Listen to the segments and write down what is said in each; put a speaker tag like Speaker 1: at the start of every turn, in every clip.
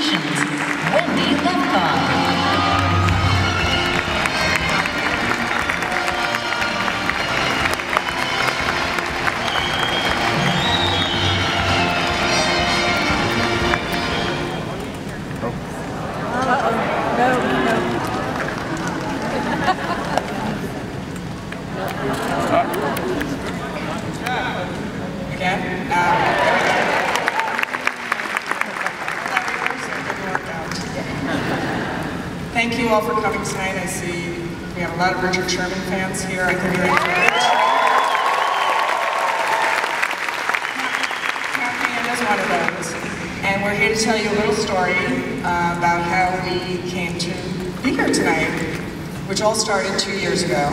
Speaker 1: Congratulations, Wendy Lefkoff.
Speaker 2: Thank you all for coming tonight. I see we have a lot of Richard Sherman fans here. I think you're in for Rich. Kathleen is one of those. And we're here to tell you a little story about how we came to be here tonight, which all started 2 years ago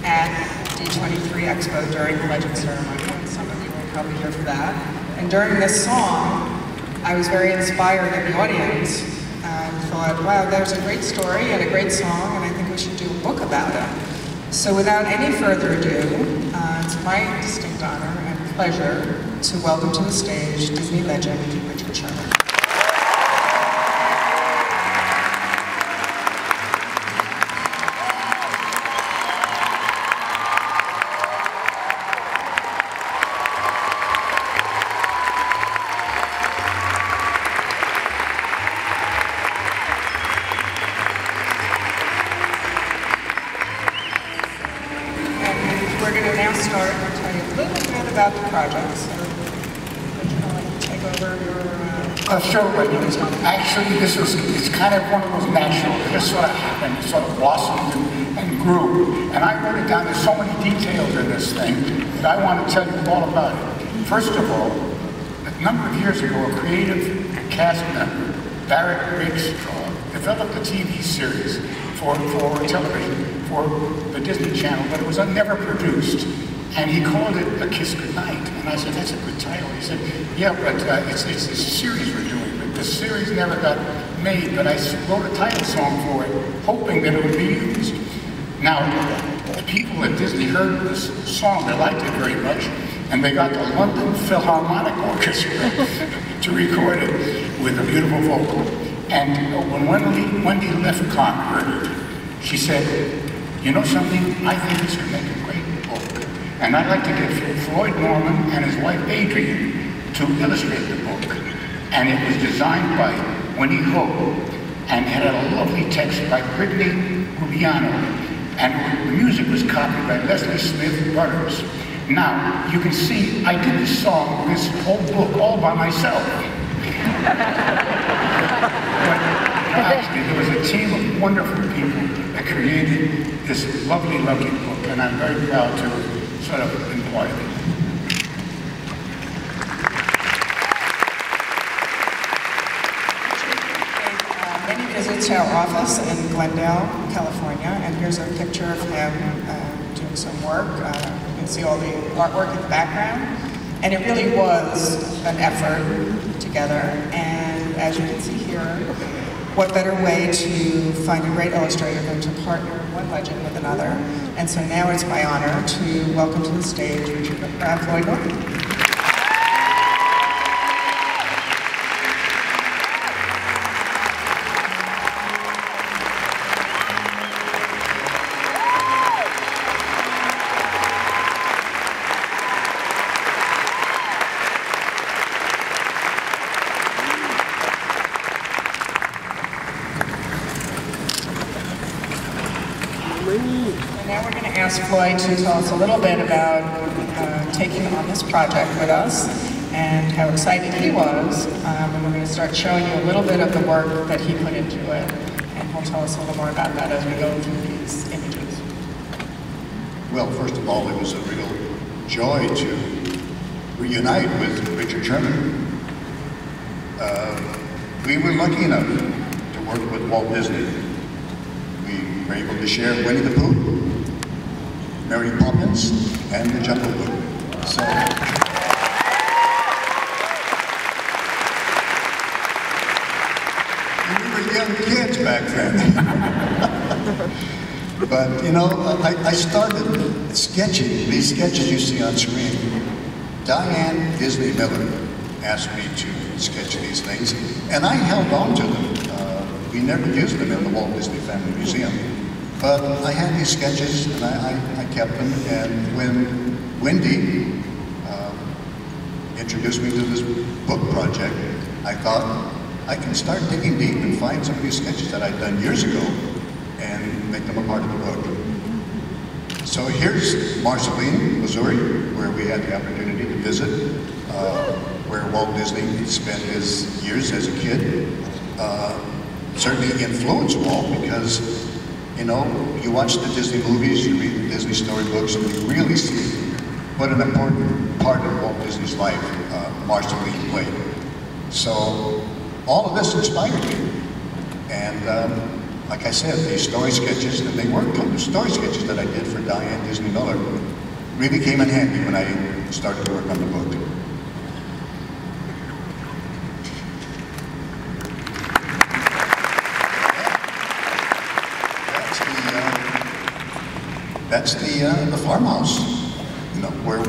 Speaker 2: at D23 Expo during the Legend ceremony. Some of you were probably here for that. And during this song, I was very inspired in the audience. Thought, wow, there's a great story and a great song, and I think we should do a book about it. So without any further ado, it's my distinct honor and pleasure to welcome to the stage Disney legend Richard Sherman. Start and tell you a little bit about the project. So, Richard, I'll let you take over your...
Speaker 3: Sure, but actually it's kind of one of those natural, it just sort of happened, it sort of blossomed and grew. And I wrote it down, there's so many details in this thing that I want to tell you all about it. First of all, a number of years ago, a creative cast member, Barrett Riggs, developed a TV series for television, for the Disney Channel, but it was never produced. And he called it A Kiss Goodnight. And I said, that's a good title. He said, yeah, but it's a series we're doing. But the series never got made, but I wrote a title song for it, hoping that it would be used. Now, the people at Disney heard this song, they liked it very much, and they got the London Philharmonic Orchestra to record it with a beautiful vocal. And when Wendy Lefkoff heard it, she said, you know something, I think this could make a great book. And I'd like to get Floyd Norman and his wife Adrian to illustrate the book. And it was designed by Winnie Ho, and it had a lovely text by Brittany Rubiano. And the music was copied by Leslie Smith Brothers. Now, you can see I did this song, this whole book, all by myself. But actually, there was a team of wonderful people that created this lovely, lovely book, and I'm very proud to sort of employ it.
Speaker 2: Many visits our office in Glendale, California, and here's a picture of him doing some work. You can see all the artwork in the background, and it really was an effort together. And as you can see here, what better way to find a great illustrator than to partner one legend with another? And so now it's my honor to welcome to the stage Floyd Norman. And now we're going to ask Floyd to tell us a little bit about taking on this project with us and how excited he was. And we're going to start showing you a little bit of the work that he put into it. And he'll tell us a little more about that as we go through these images.
Speaker 4: Well, first of all, it was a real joy to reunite with Richard Sherman. We were lucky enough to work with Walt Disney. We were able to share Winnie the Pooh, Mary Poppins, and the Jungle Book. So, we were young kids back then. But, you know, I started sketching, these sketches you see on screen. Diane Disney Miller asked me to sketch these things, and I held on to them. We never used them in the Walt Disney Family Museum, but I had these sketches and I kept them, and when Wendy introduced me to this book project, I thought I can start digging deep and find some of these sketches that I'd done years ago and make them a part of the book. So here's Marceline, Missouri, where we had the opportunity to visit, where Walt Disney spent his years as a kid. Certainly influenced Walt because, you know, you watch the Disney movies, you read the Disney storybooks, and you really see what an important part of Walt Disney's life Marceline played. So all of this inspired me. And like I said, these story sketches, and they weren't kind of story sketches that I did for Diane Disney Miller, really came in handy when I started to work on the book. That's the farmhouse, you know, where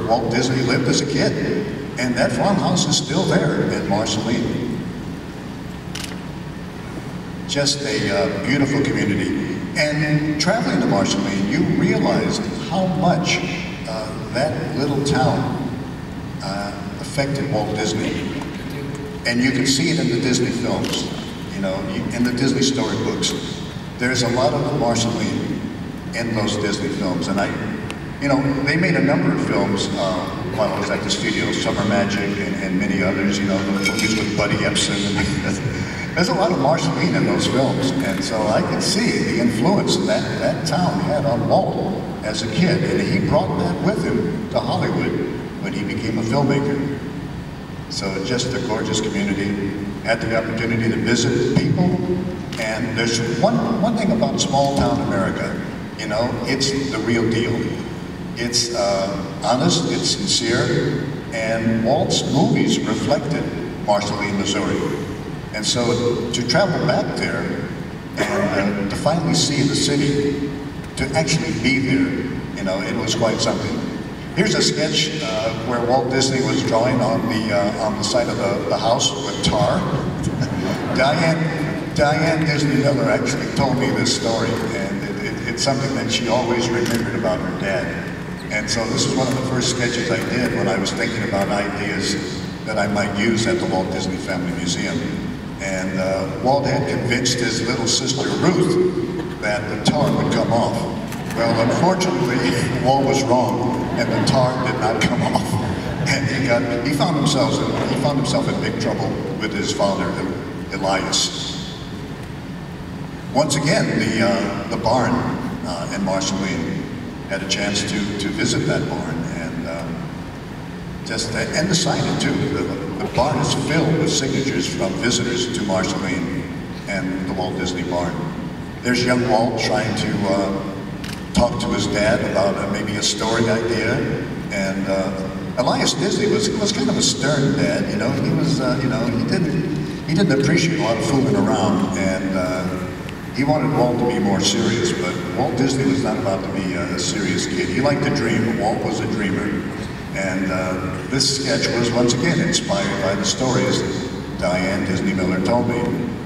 Speaker 4: Walt Disney lived as a kid. And that farmhouse is still there in Marceline. Just a beautiful community. And traveling to Marceline, you realize how much that little town affected Walt Disney. And you can see it in the Disney films, you know, in the Disney storybooks. There's a lot of Marceline in those Disney films. And you know, they made a number of films while I was at the studio, Summer Magic and many others, you know, the movies with Buddy Epson. There's a lot of Marceline in those films, and so I could see the influence that town had on Walt as a kid, and he brought that with him to Hollywood when he became a filmmaker. So just a gorgeous community. Had the opportunity to visit people, and there's one thing about small town America, you know, it's the real deal. It's honest, it's sincere, and Walt's movies reflected Marceline, Missouri. And so to travel back there and to finally see the city, to actually be there, you know, it was quite something. Here's a sketch where Walt Disney was drawing on the side of the house with tar. Diane Disney Miller actually told me this story, and it's something that she always remembered about her dad. And so this is one of the first sketches I did when I was thinking about ideas that I might use at the Walt Disney Family Museum. And Walt had convinced his little sister Ruth that the tar would come off. Well, unfortunately, Walt was wrong, and the tar did not come off. And he found himself in big trouble with his father, Elias. Once again, the barn in Marceline. Had a chance to visit that barn and and the signage too. The barn is filled with signatures from visitors to Marceline and the Walt Disney barn. There's young Walt trying to talk to his dad about maybe a story idea, and Elias Disney was kind of a stern dad. You know, he was you know, he didn't appreciate a lot of fooling around, and he wanted Walt to be more serious, but Walt Disney was not about to be a serious kid. He liked to dream, but Walt was a dreamer. And this sketch was once again inspired by the stories Diane Disney Miller told me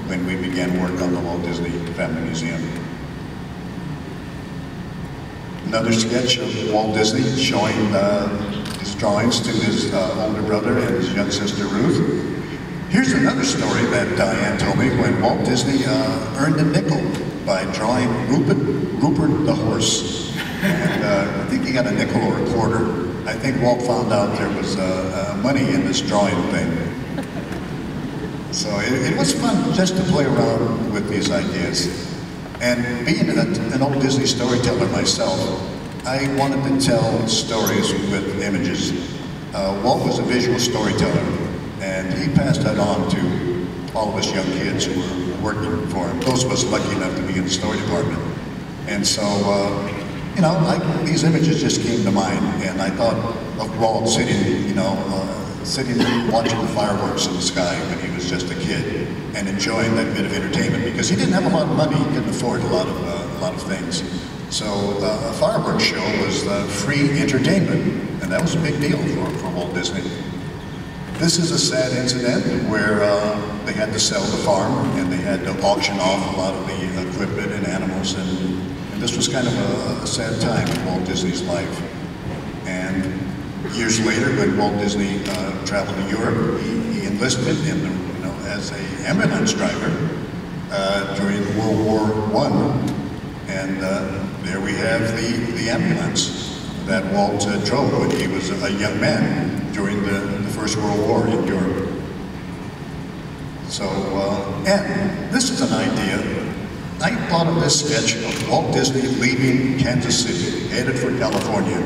Speaker 4: when we began work on the Walt Disney Family Museum. Another sketch of Walt Disney showing his drawings to his older brother and his young sister Ruth. Here's another story that Diane told me when Walt Disney earned a nickel by drawing Rupert the horse. And I think he got a nickel or a quarter. I think Walt found out there was money in this drawing thing. So it was fun just to play around with these ideas. And being an old Disney storyteller myself, I wanted to tell stories with images. Walt was a visual storyteller. And he passed that on to all of us young kids who were working for him, those of us lucky enough to be in the story department. And so, you know, these images just came to mind, and I thought of Walt sitting, you know, sitting watching the fireworks in the sky when he was just a kid, and enjoying that bit of entertainment, because he didn't have a lot of money, he couldn't afford a lot of things. So a fireworks show was free entertainment, and that was a big deal for Walt Disney. This is a sad incident where they had to sell the farm and they had to auction off a lot of the equipment and animals, and this was kind of a sad time in Walt Disney's life. And years later, when Walt Disney traveled to Europe, he enlisted in the, as an ambulance driver during World War I. And there we have the ambulance that Walt drove when he was a young man during the First World War in Europe. So, and this is an idea. I thought of this sketch of Walt Disney leaving Kansas City, headed for California.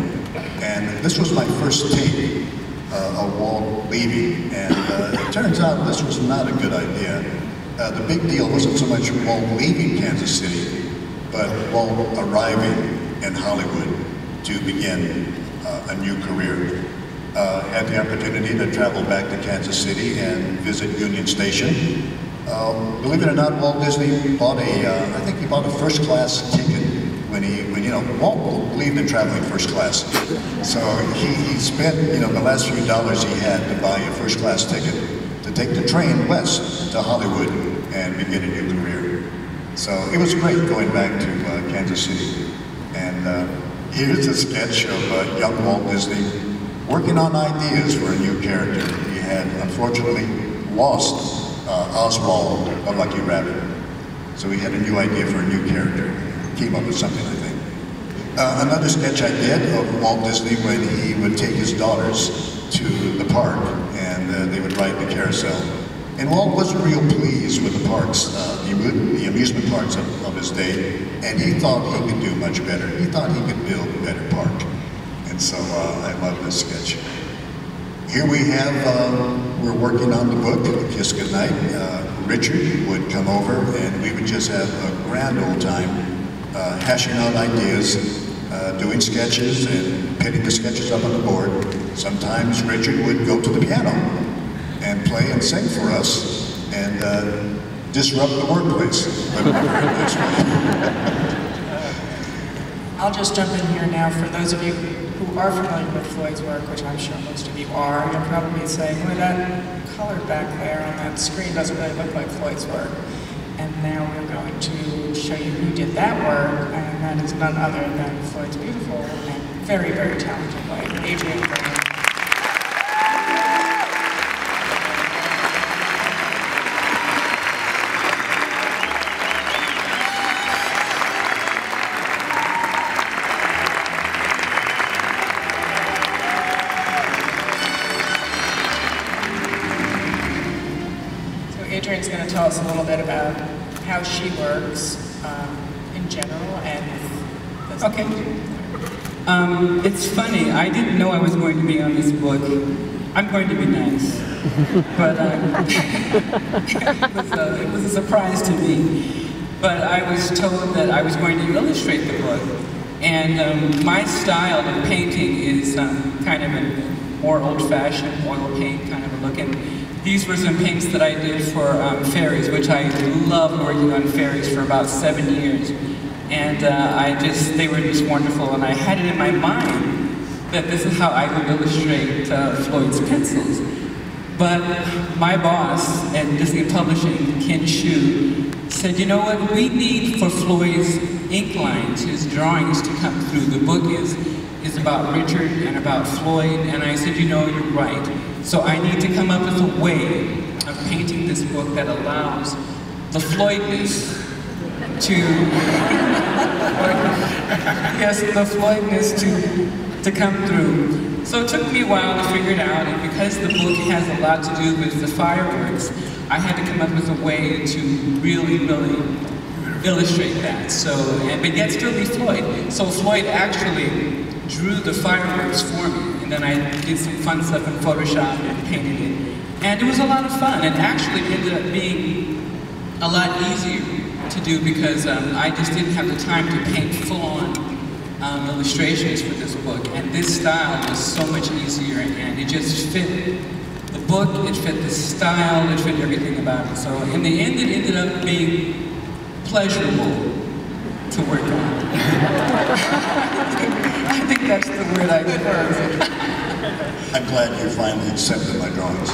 Speaker 4: And this was my first take of Walt leaving. And it turns out this was not a good idea. The big deal wasn't so much Walt leaving Kansas City, but Walt arriving in Hollywood to begin a new career. Had the opportunity to travel back to Kansas City and visit Union Station. Believe it or not, Walt Disney bought I think he bought a first-class ticket when Walt believed in traveling first class. So he spent, the last few dollars he had to buy a first-class ticket to take the train west to Hollywood and begin a new career. So it was great going back to Kansas City. And here's a sketch of young Walt Disney working on ideas for a new character. He had, unfortunately, lost Oswald, the Lucky Rabbit. So he had a new idea for a new character. Came up with something, I think. Another sketch I did of Walt Disney when he would take his daughters to the park and they would ride the carousel. And Walt wasn't real pleased with the parks, the amusement parks of his day, and he thought he could do much better. He thought he could build a better park. And so I love this sketch. Here we have, we're working on the book, Kiss Goodnight. Richard would come over and we would just have a grand old time hashing out ideas, doing sketches and pitting the sketches up on the board. Sometimes Richard would go to the piano and play and sing for us and disrupt the workplace.
Speaker 2: I'll just jump in here now. For those of you who are familiar with Floyd's work, which I'm sure most of you are, you're probably saying, well, that color back there on that screen doesn't really look like Floyd's work. And now we're going to show you who did that work, and that is none other than Floyd's beautiful and very, very talented wife, Adrian. Adrian's going to tell us a little bit about how she works in general and
Speaker 5: okay. It's funny, I didn't know I was going to be on this book. I'm going to be nice, but it was a surprise to me. But I was told that I was going to illustrate the book, and my style of painting is kind of a more old-fashioned oil paint kind of a look. And these were some paints that I did for fairies, which I loved working on fairies for about 7 years. And they were just wonderful, and I had it in my mind that this is how I would illustrate Floyd's pencils. But my boss at Disney Publishing, Ken Shu, said, you know what, we need for Floyd's ink lines, his drawings to come through. The book is about Richard and about Floyd, and I said, you know, you're right. So I need to come up with a way of painting this book that allows the Floydness to, yes, the Floydness to come through. So it took me a while to figure it out, and because the book has a lot to do with the fireworks, I had to come up with a way to really, really illustrate that. So, but yet still be Floyd. So Floyd actually drew the fireworks for me, and then I did some fun stuff in Photoshop and painted it. And it was a lot of fun, and actually ended up being a lot easier to do because I just didn't have the time to paint full-on illustrations for this book. And this style was so much easier, and it just fit the book, it fit the style, it fit everything about it. So in the end, it ended up being pleasurable to work on. I think that's the word I prefer.
Speaker 4: I'm glad you finally accepted my drawings.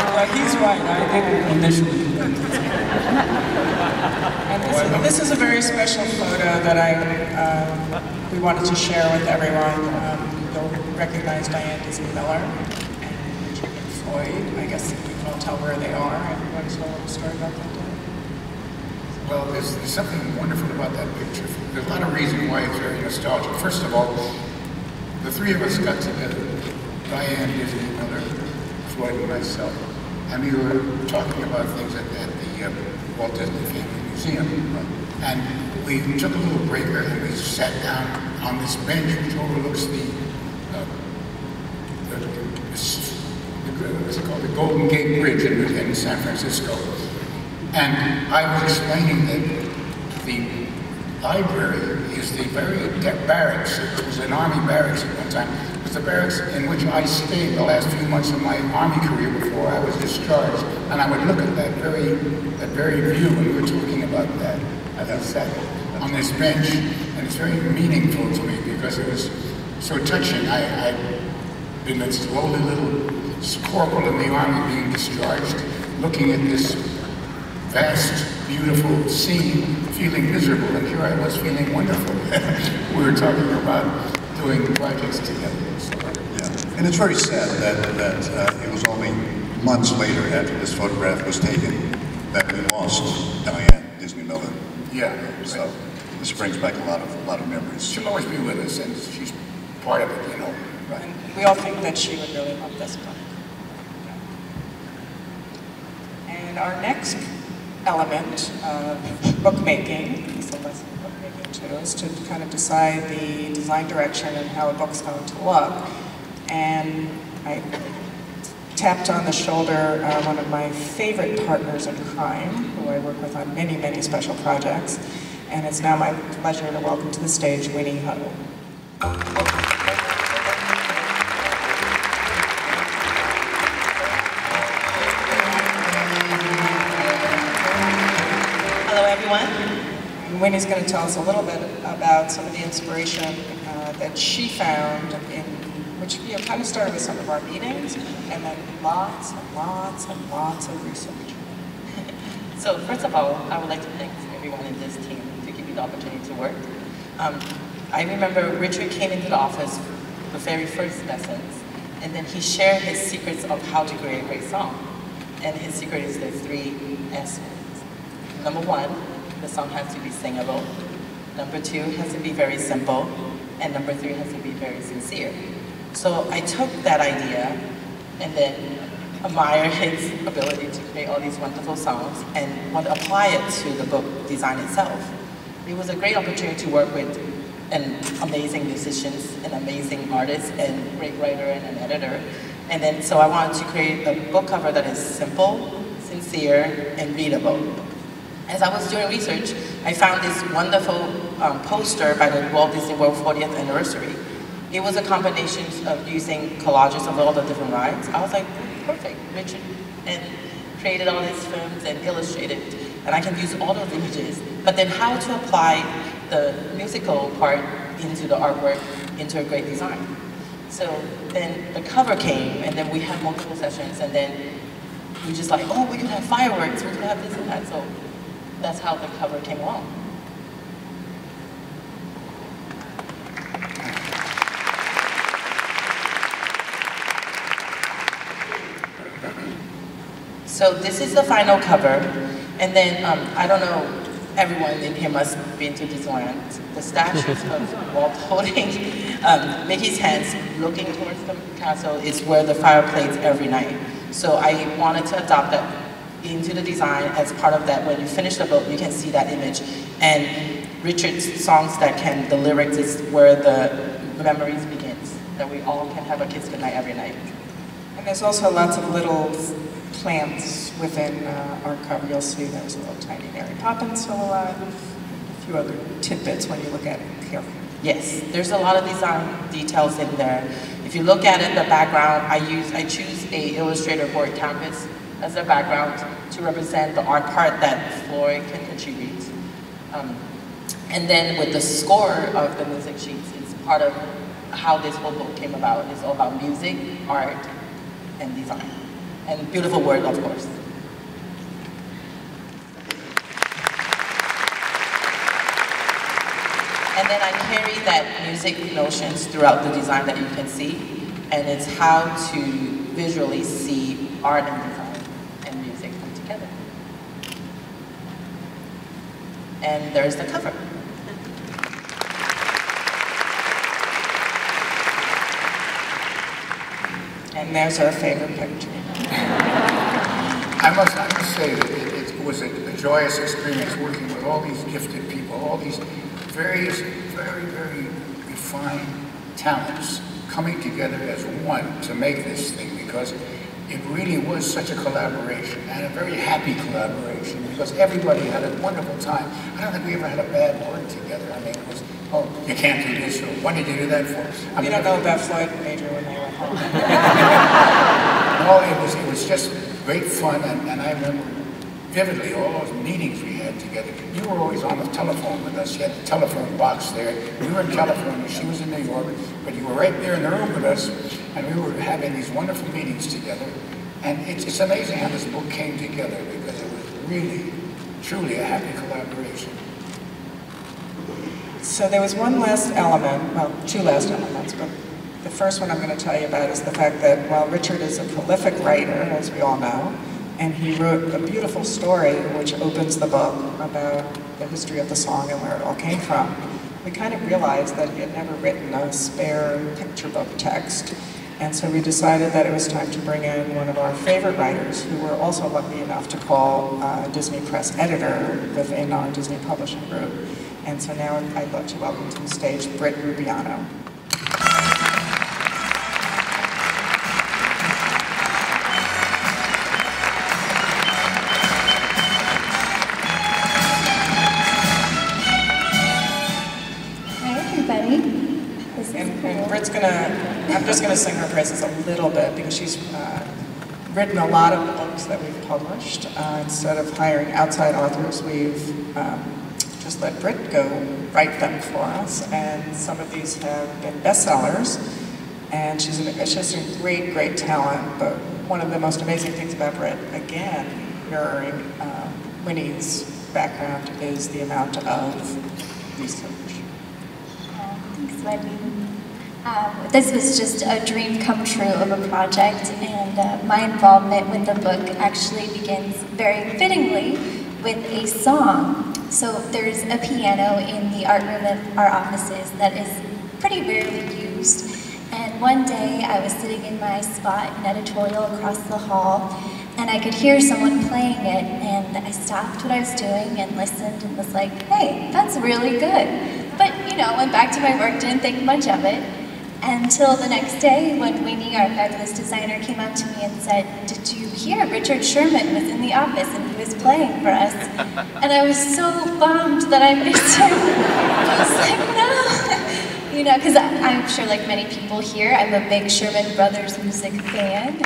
Speaker 5: Well, he's right. I didn't initially.
Speaker 2: And this is a very special photo that we wanted to share with everyone. You'll recognize Diane Disney Miller and Richard and Floyd. I guess we can all tell where they are. Everyone tell a little story about that day.
Speaker 3: Well, there's something wonderful about that picture. There's a lot of reasons why it's very nostalgic. First of all, the three of us got together, Diane, Disney Miller, Floyd, and myself, and we were talking about things at the Walt Disney Family Museum. And we took a little breaker and we sat down on this bench which overlooks what's it called, the Golden Gate Bridge in San Francisco. And I was explaining that the library is the very barracks. It was an army barracks at one time. It was the barracks in which I stayed the last few months of my army career before I was discharged. And I would look at that very view when we were talking about that. As I sat on this bench, and it's very meaningful to me because it was so touching. I'd been a slowly little corporal in the army being discharged, looking at this vast, beautiful scene, feeling miserable, and here I was feeling wonderful. We were talking about doing projects together. So,
Speaker 4: yeah, and it's very sad that it was only months later after this photograph was taken that we lost Diane Disney Miller.
Speaker 3: Yeah.
Speaker 4: So this brings back a lot of memories.
Speaker 3: She'll always be with us, and she's part of it, you know.
Speaker 2: Right. And we all think that she would really love this book. And our next element of bookmaking, piece of lesson of bookmaking too, is to kind of decide the design direction and how a book's going to look. And I tapped on the shoulder one of my favorite partners in crime, who I work with on many, many special projects. And it's now my pleasure to welcome to the stage Winnie Ho.
Speaker 1: Hello, everyone.
Speaker 2: And Winnie's going to tell us a little bit about some of the inspiration that she found in which kind of started with some of our meetings, and then lots and lots and lots of research.
Speaker 1: So first of all, I would like to thank everyone in this team to give me the opportunity to work. I remember Richard came into the office the very first lessons, and then he shared his secrets of how to create a great song. And his secret is the 3 S words. Number 1, the song has to be singable. Number 2, has to be very simple. And number 3, has to be very sincere. So I took that idea and then admired his ability to create all these wonderful songs and want to apply it to the book design itself. It was a great opportunity to work with an amazing musicians, an amazing artist, and great writer and an editor. And then so I wanted to create a book cover that is simple, sincere, and readable. As I was doing research, I found this wonderful poster by the Walt Disney World 40th anniversary. It was a combination of using collages of all the different rides. I was like, perfect, Richard, and created all these films and illustrated, and I can use all those images. But then how to apply the musical part into the artwork, into a great design. So then the cover came, and then we had multiple sessions, and then we just like, oh, we could have fireworks, we could have this and that. So that's how the cover came along. So this is the final cover, and then I don't know, everyone in here must be into Disneyland. The statues of Walt holding Mickey's hands, looking towards the castle, is where the fire plays every night. So I wanted to adopt that into the design as part of that. When you finish the book, you can see that image. And Richard's songs that can, the lyrics is where the memories begins, that we all can have a Kiss Goodnight every night.
Speaker 2: And there's also lots of little plants within our cover. You'll see there's a little tiny Mary Poppins silhouette, a few other tidbits when you look at it here.
Speaker 1: Yes, there's a lot of design details in there. If you look at it, the background, I choose a illustrator board canvas as the background to represent the art part that Floyd can contribute. And then with the score of the music sheets, it's part of how this whole book came about. It's all about music, art, and design. And beautiful word, of course. And then I carry that music notions throughout the design that you can see. And it's how to visually see art and design and music come together. And there's the cover.
Speaker 2: And there's our favorite picture.
Speaker 3: I must say that it was a joyous experience working with all these gifted people, all these various, very, very refined talents coming together as one to make this thing, because it really was such a collaboration, and a very happy collaboration, because everybody had a wonderful time. I don't think we ever had a bad word together. I mean, it was, oh, you can't do this, or what did you do that for? I mean,
Speaker 2: You don't know about Floyd and Adrian when they went home.
Speaker 3: No, it was just great fun, and I remember vividly all those meetings we had together. You were always on the telephone with us. You had the telephone box there. We were in California, she was in New York, but you were right there in the room with us, and we were having these wonderful meetings together. And it's amazing how this book came together, because it was really, truly a happy collaboration.
Speaker 2: So there was one last element, well, two last elements, but the first one I'm going to tell you about is the fact that while Richard is a prolific writer, as we all know, and he wrote a beautiful story which opens the book about the history of the song and where it all came from, we kind of realized that he had never written a spare picture book text. And so we decided that it was time to bring in one of our favorite writers, who we're also lucky enough to call Disney Press editor within our Disney Publishing Group. And so now I'd love to welcome to the stage Britt Rubiano. I'm just going to sing her praises a little bit, because she's written a lot of the books that we've published. Instead of hiring outside authors, we've just let Britt go write them for us, and some of these have been bestsellers, and she's just a great, great talent. But one of the most amazing things about Britt, again, mirroring Winnie's background, is the amount of research.
Speaker 6: Thanks, Wendy. This was just a dream come true of a project, and my involvement with the book actually begins very fittingly with a song. So there's a piano in the art room of our offices that is pretty rarely used. And one day I was sitting in my spot in editorial across the hall, and I could hear someone playing it, and I stopped what I was doing and listened and was like, hey, that's really good. But, you know, went back to my work, didn't think much of it. Until the next day, when Winnie, our fabulous designer, came up to me and said, did you hear Richard Sherman was in the office and he was playing for us? And I was so bummed that I missed him. I was like, no. You know, because I'm sure like many people here, I'm a big Sherman Brothers music fan.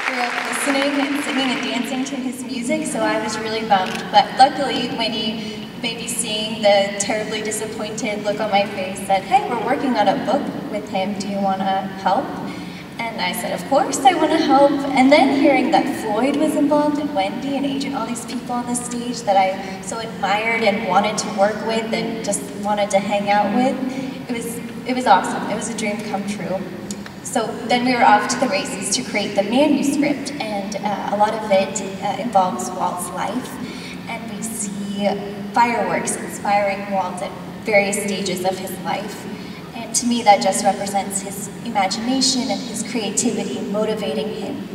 Speaker 6: Grew up listening and singing and dancing to his music, so I was really bummed. But luckily, Winnie, maybe seeing the terribly disappointed look on my face, said, hey, we're working on a book with him, do you want to help? And I said, of course I want to help. And then hearing that Floyd was involved, and Wendy and Adrian, all these people on the stage that I so admired and wanted to work with and just wanted to hang out with, it was awesome. It was a dream come true. So then we were off to the races to create the manuscript, and a lot of it involves Walt's life, and we see fireworks inspiring Walt at various stages of his life. And to me, that just represents his imagination and his creativity, motivating him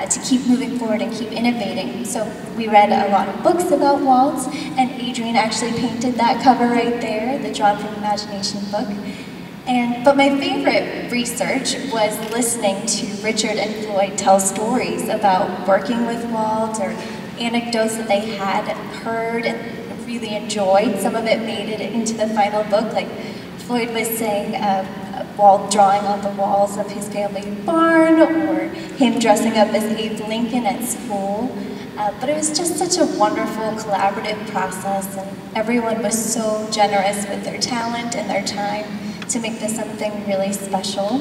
Speaker 6: to keep moving forward and keep innovating. So we read a lot of books about Walt, and Adrian actually painted that cover right there, the Drawn from Imagination book. But my favorite research was listening to Richard and Floyd tell stories about working with Walt, or anecdotes that they had heard and really enjoyed. Some of it made it into the final book. Like Floyd was saying, while drawing on the walls of his family barn, or him dressing up as Abe Lincoln at school. But it was just such a wonderful collaborative process, and everyone was so generous with their talent and their time to make this something really special.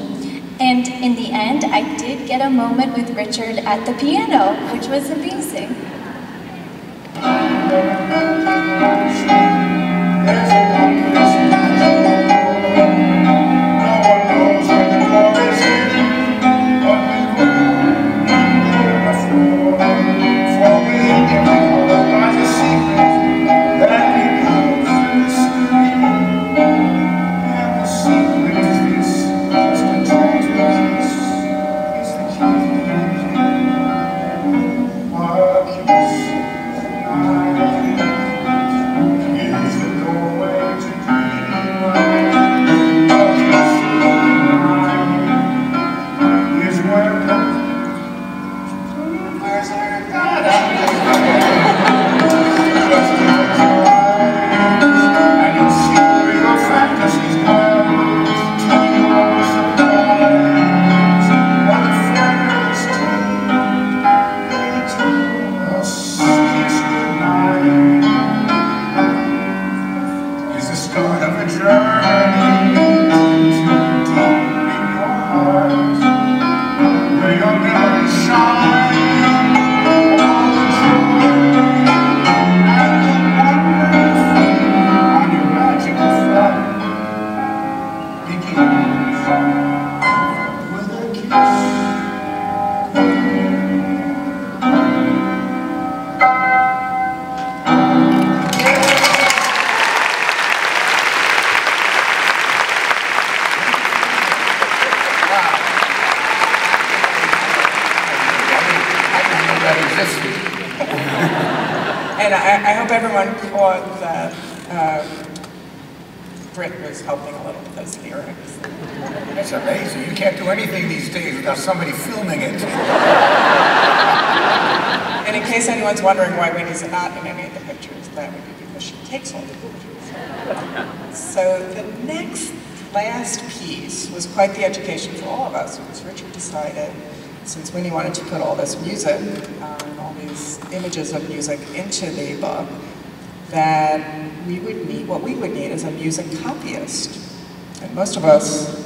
Speaker 6: And in the end, I did get a moment with Richard at the piano, which was amazing.
Speaker 2: And I hope everyone caught that Britt was helping a little with those lyrics.
Speaker 3: It's amazing. You can't do anything these days without somebody filming it.
Speaker 2: And in case anyone's wondering why Wendy's not in any of the pictures, that would be because she takes all the pictures. So the last piece was quite the education for all of us, because Richard decided, since Winnie wanted to put all this music, all these images of music into the book, that we would need, what we would need is a music copyist. And most of us,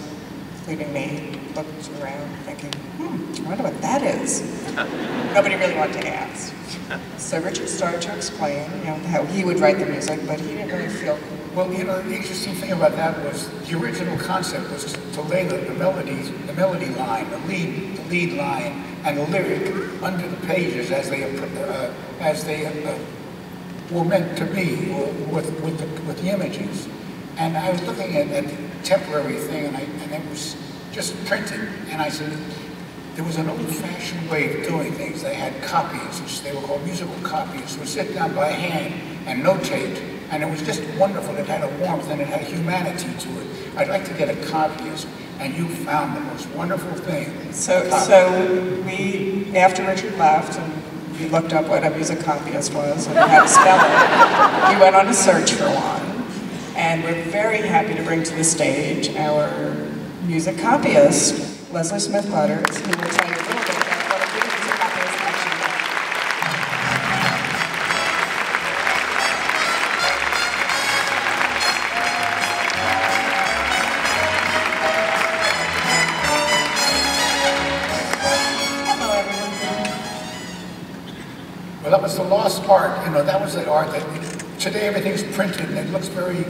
Speaker 2: including me, looked around thinking, I wonder what that is. Nobody really wanted to ask. So Richard started to explain, how he would write the music, but he didn't really feel.
Speaker 3: Well, the interesting thing about that was the original concept was to lay the melody line, the lead line, and the lyric under the pages as they were meant to be with the images. And I was looking at the temporary thing, and it was just printed. And I said, there was an old-fashioned way of doing things. They had copyists. They were called musical copyists, who would sit down by hand and notate. And it was just wonderful. It had a warmth and it had humanity to it. I'd like to get a copyist, and you found the most wonderful thing.
Speaker 2: So we, after Richard left, and we looked up what a music copyist was and how to spell it, we went on a search for one. And we're very happy to bring to the stage our music copyist, Leslie Smith Butters, who will tell you a little bit about what a good music copyist actually does. Hello, everyone.
Speaker 3: Well, that was the lost art. That was the art that today everything's printed and it looks very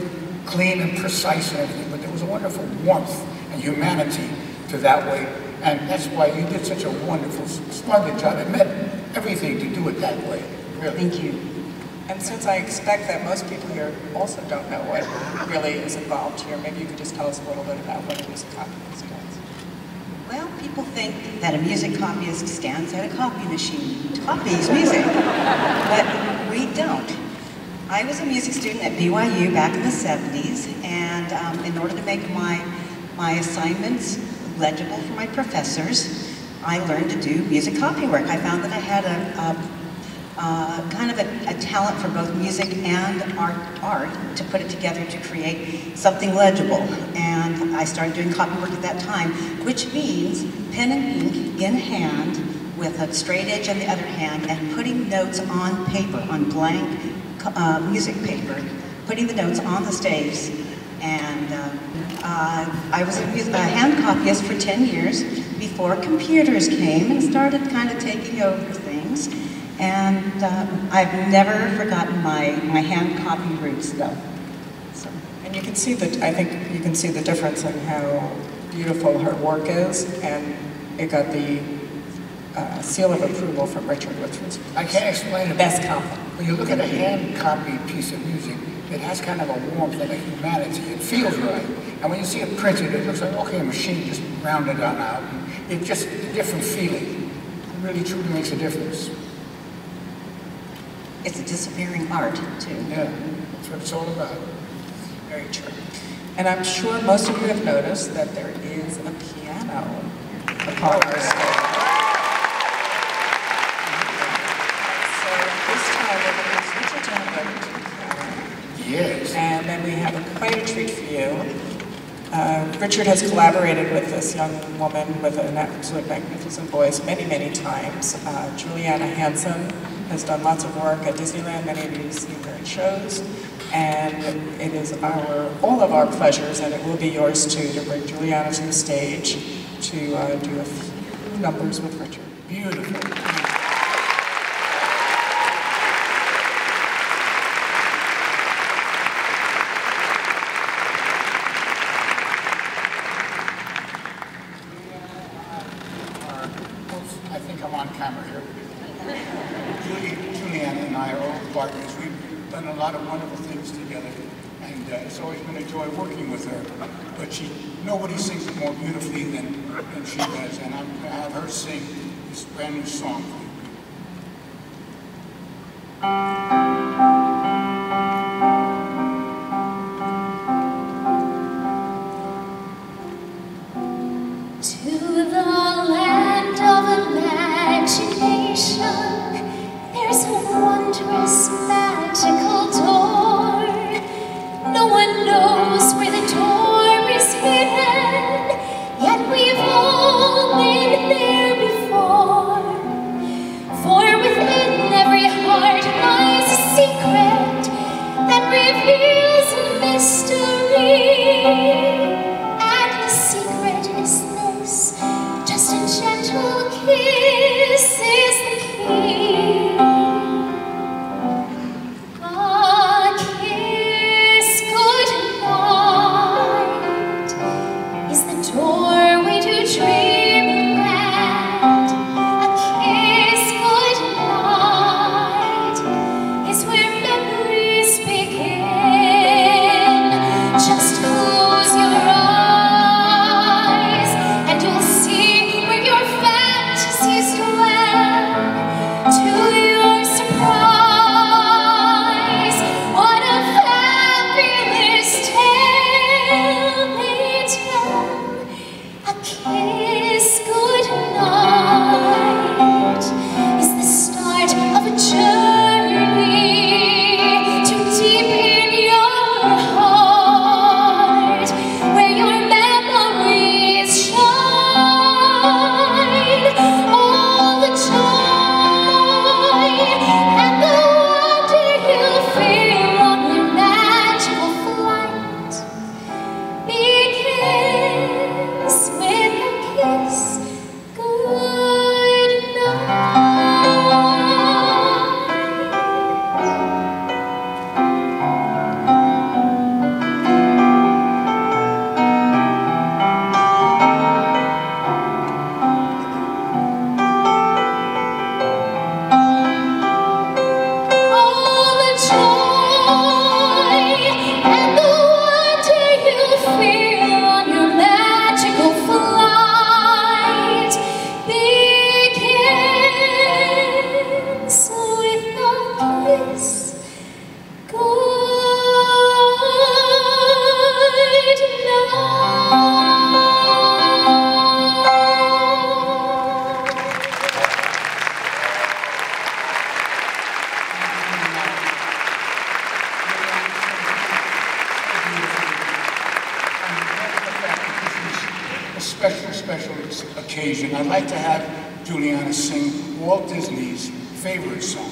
Speaker 3: clean and precise and everything, but there was a wonderful warmth and humanity to that way. And that's why you did such a wonderful, splendid job. It meant everything to do it that way, really.
Speaker 2: Thank you. And since I expect that most people here also don't know what really is involved here, maybe you could just tell us a little bit about what a music copyist does.
Speaker 7: Well, people think that a music copyist stands at a copy machine, copies music, but we don't. I was a music student at BYU back in the 70s, and in order to make my assignments legible for my professors, I learned to do music copy work. I found that I had kind of a talent for both music and art to put it together to create something legible. And I started doing copy work at that time, which means pen and ink in hand with a straight edge on the other hand and putting notes on paper, on blank music paper, putting the notes on the stage. And I was a hand copyist for 10 years before computers came and started kind of taking over things. And I've never forgotten my hand copy roots, though. So.
Speaker 2: And you can see that, I think you can see the difference in how beautiful her work is, and it got the seal of approval from Richard, which was
Speaker 3: I can't explain it.
Speaker 2: Best compliment.
Speaker 3: When you look at a hand-copied piece of music, it has kind of a warmth and a humanity. It feels right. And when you see it printed, it looks like, okay, a machine just rounded on out. It's just a different feeling. It really truly makes a difference.
Speaker 7: It's a disappearing art, too.
Speaker 3: Yeah, that's what it's all about.
Speaker 2: Very true. And I'm sure most of you have noticed that there is a piano upon our stage. So this time we're going to switch it to the piano.
Speaker 3: Yes.
Speaker 2: And then we have quite a treat for you. Richard has collaborated with this young woman with an absolute magnificent voice many, many times. Juliana Hanson has done lots of work at Disneyland. Many of you have seen her in shows. And it is all of our pleasures, and it will be yours too, to bring Juliana to the stage to do a few numbers with Richard.
Speaker 3: Beautiful. I think I'm on camera here. Juliana and I are old partners. We've done a lot of wonderful things together, and it's always been a joy working with her. But nobody sings it more beautifully than she does, and I'm going to have her sing this brand new song for you.
Speaker 8: There's a wondrous, magical door. No one knows where the door is hidden, yet we've all been there before. For within every heart lies a secret that reveals a mystery. And the secret is this: just a gentle kiss is the key.
Speaker 3: a special, special occasion, I'd like to have Juliana sing Walt Disney's favorite song.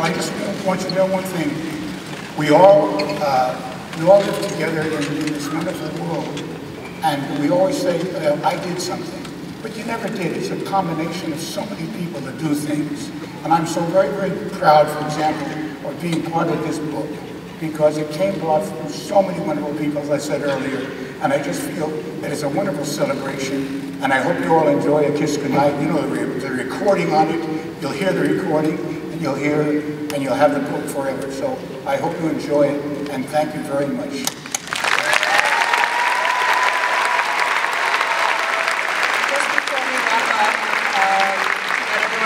Speaker 3: all, I just want you to know one thing. We all live together in this wonderful world, and we always say, I did something. But you never did. It's a combination of so many people that do things. And I'm so very, very proud, for example, of being part of this book, because it came brought from so many wonderful people, as I said earlier. And I just feel that it's a wonderful celebration. And I hope you all enjoy A Kiss Goodnight. You know the recording on it. You'll hear the recording, and you'll have the book forever. So I hope you enjoy it, and thank you very much.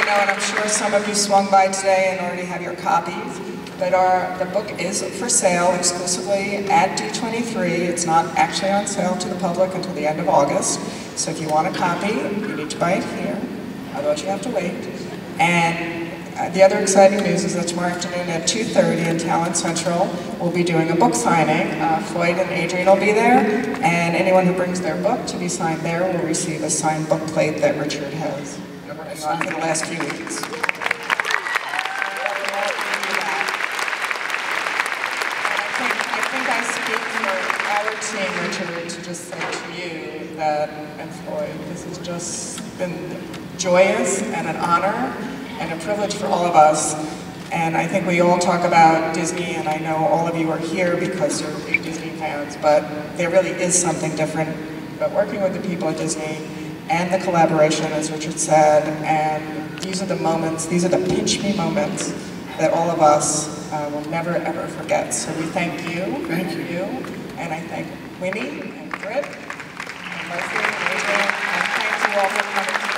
Speaker 2: And I'm sure some of you swung by today and already have your copies, but the book is for sale exclusively at D23. It's not actually on sale to the public until the end of August, so if you want a copy, you need to buy it here, otherwise you have to wait. And the other exciting news is that tomorrow afternoon at 2:30 in Talent Central, we'll be doing a book signing. Floyd and Adrian will be there, and anyone who brings their book to be signed there will receive a signed book plate that Richard has on for the last few weeks. I think I speak for our team, Richard, to just say to you that, and Floyd, this has just been joyous and an honor and a privilege for all of us. And I think we all talk about Disney, and I know all of you are here because you're big Disney fans, but there really is something different about working with the people at Disney and the collaboration, as Richard said, and these are the moments, these are the pinch me moments that all of us will never ever forget. So we thank you, and I thank Winnie and Britt and Leslie and Adrian, and thank you all for coming tonight.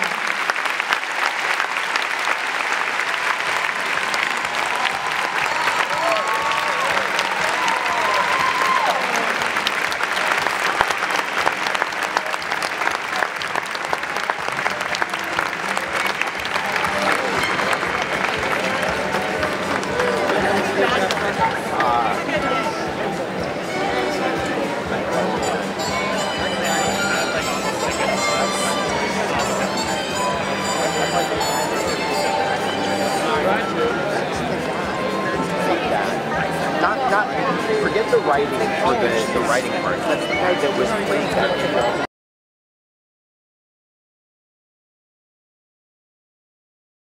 Speaker 9: Forget the writing for the writing part. That's the guy that was playing that